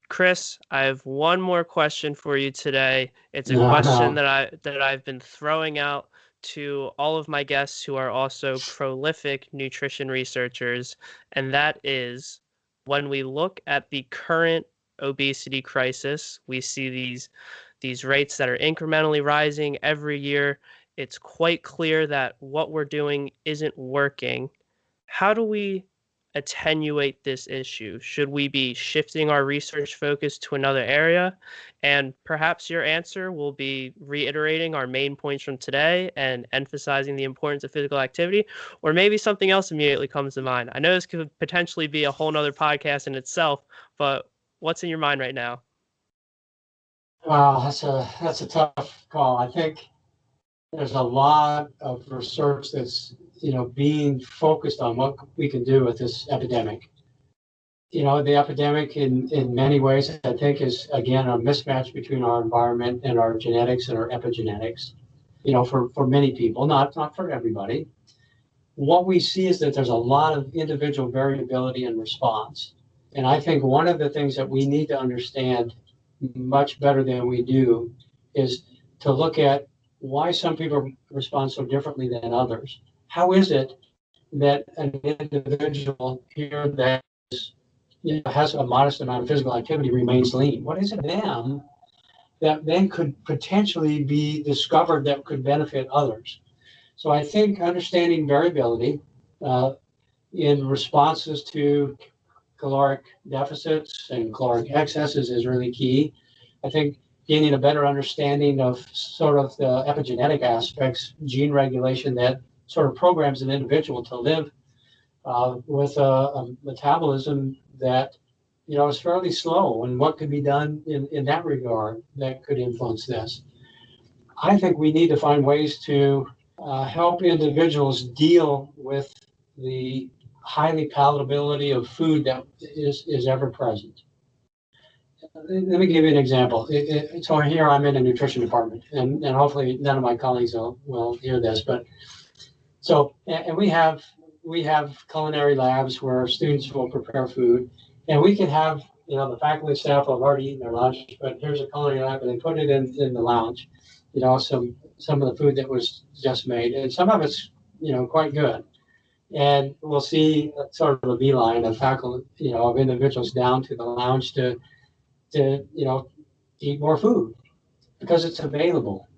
Chris, I have one more question for you today. It's a question that I've been throwing out to all of my guests who are also prolific nutrition researchers, and that is, when we look at the current obesity crisis, we see these rates that are incrementally rising every year. It's quite clear that what we're doing isn't working. How do we attenuate this issue? Should we be shifting our research focus to another area? And perhaps your answer will be reiterating our main points from today and emphasizing the importance of physical activity, or maybe something else immediately comes to mind. I know this could potentially be a whole nother podcast in itself, but what's in your mind right now? Wow, that's a tough call. I think there's a lot of research that's being focused on what we can do with this epidemic. The epidemic in many ways, I think, is again a mismatch between our environment and our genetics and our epigenetics. For many people, not for everybody. What we see is that there's a lot of individual variability in response. And I think one of the things that we need to understand much better than we do is to look at why some people respond so differently than others. How is it that an individual here that has a modest amount of physical activity remains lean? What is it in them that then could potentially be discovered that could benefit others? So I think understanding variability in responses to caloric deficits and caloric excesses is really key. I think gaining a better understanding of sort of the epigenetic aspects, gene regulation that sort of programs an individual to live with a metabolism that is fairly slow, and what could be done in that regard that could influence this. I think we need to find ways to help individuals deal with the highly palatability of food that is ever present. Let me give you an example. So here I'm in a nutrition department, and hopefully none of my colleagues will hear this, but and we have culinary labs where students will prepare food, and we can have the faculty staff have already eaten their lunch, but here's a culinary lab and they put it in the lounge, some of the food that was just made, and some of it's quite good. And we'll see sort of a beeline of faculty, of individuals down to the lounge to eat more food because it's available.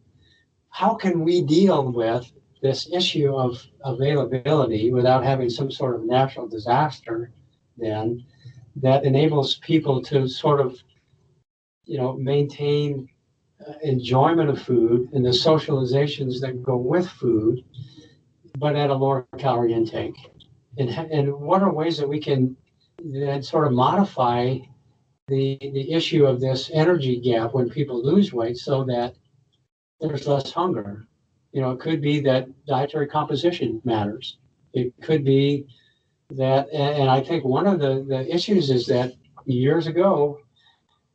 How can we deal with this issue of availability without having some sort of natural disaster then that enables people to sort of, maintain enjoyment of food and the socializations that go with food, but at a lower calorie intake? And what are ways that we can then sort of modify the issue of this energy gap when people lose weight so that there's less hunger? It could be that dietary composition matters. It could be that, and I think one of the issues is that years ago,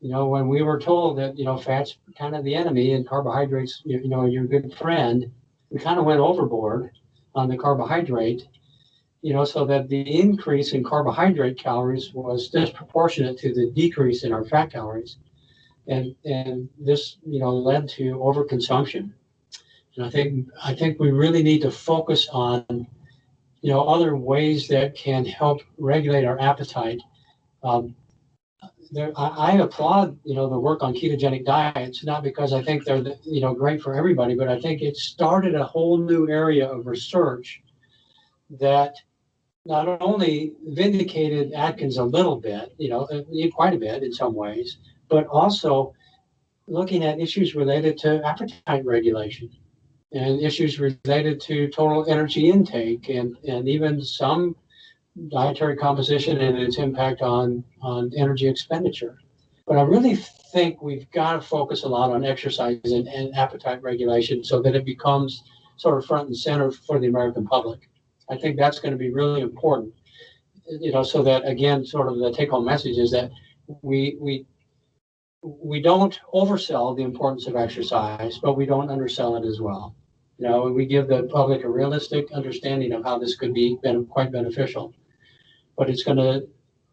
when we were told that, fat's kind of the enemy and carbohydrates, your good friend, we kind of went overboard on the carbohydrate, so that the increase in carbohydrate calories was disproportionate to the decrease in our fat calories. And this, led to overconsumption. And I think we really need to focus on, other ways that can help regulate our appetite. I applaud, the work on ketogenic diets, not because I think they're, great for everybody, but I think it started a whole new area of research that not only vindicated Atkins a little bit, quite a bit in some ways, but also looking at issues related to appetite regulation and issues related to total energy intake and even some dietary composition and its impact on energy expenditure. But I really think we've got to focus a lot on exercise and appetite regulation so that it becomes sort of front and center for the American public. I think that's going to be really important, so that, again, sort of the take-home message is that we don't oversell the importance of exercise, but we don't undersell it as well. We give the public a realistic understanding of how this could be quite beneficial, but it's going to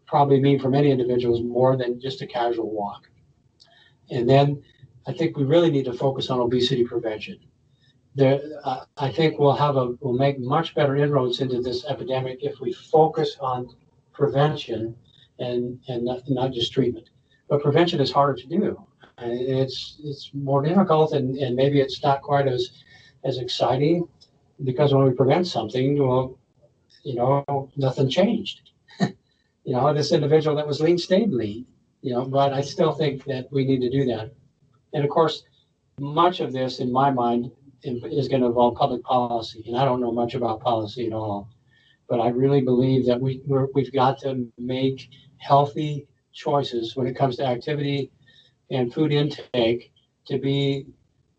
probably mean for many individuals more than just a casual walk. And then I think we really need to focus on obesity prevention. I think we'll make much better inroads into this epidemic if we focus on prevention and not just treatment. But prevention is harder to do. It's more difficult, and maybe it's not quite as exciting, because when we prevent something, well, nothing changed. This individual that was lean stayed lean. But I still think that we need to do that. And of course, much of this, in my mind, is going to involve public policy. And I don't know much about policy at all, but I really believe that we've got to make healthy choices when it comes to activity and food intake to be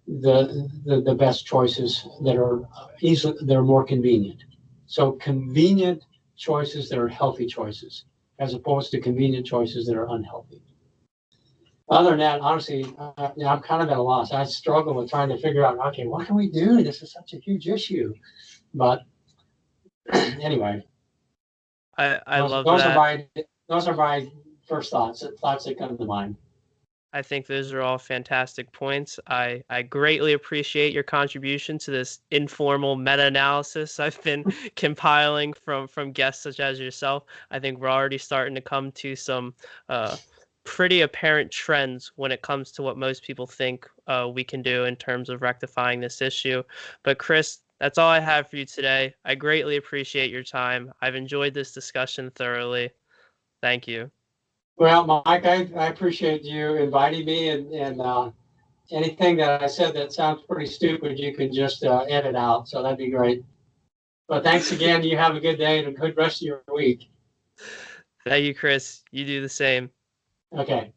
the best choices that are more convenient. So convenient choices that are healthy choices, as opposed to convenient choices that are unhealthy. Other than that, honestly, I'm kind of at a loss. I struggle with trying to figure out, okay, what can we do? This is such a huge issue. But anyway, I love those that. Those are my first thoughts that come to mind. I think those are all fantastic points. I greatly appreciate your contribution to this informal meta-analysis I've been compiling from guests such as yourself. I think we're already starting to come to some pretty apparent trends when it comes to what most people think we can do in terms of rectifying this issue. But Chris, that's all I have for you today. I greatly appreciate your time. I've enjoyed this discussion thoroughly. Thank you. Well, Mike, I appreciate you inviting me, and anything that I said that sounds pretty stupid, you can just edit out. So that'd be great. But thanks again. You have a good day and a good rest of your week. Thank you, Chris. You do the same. Okay.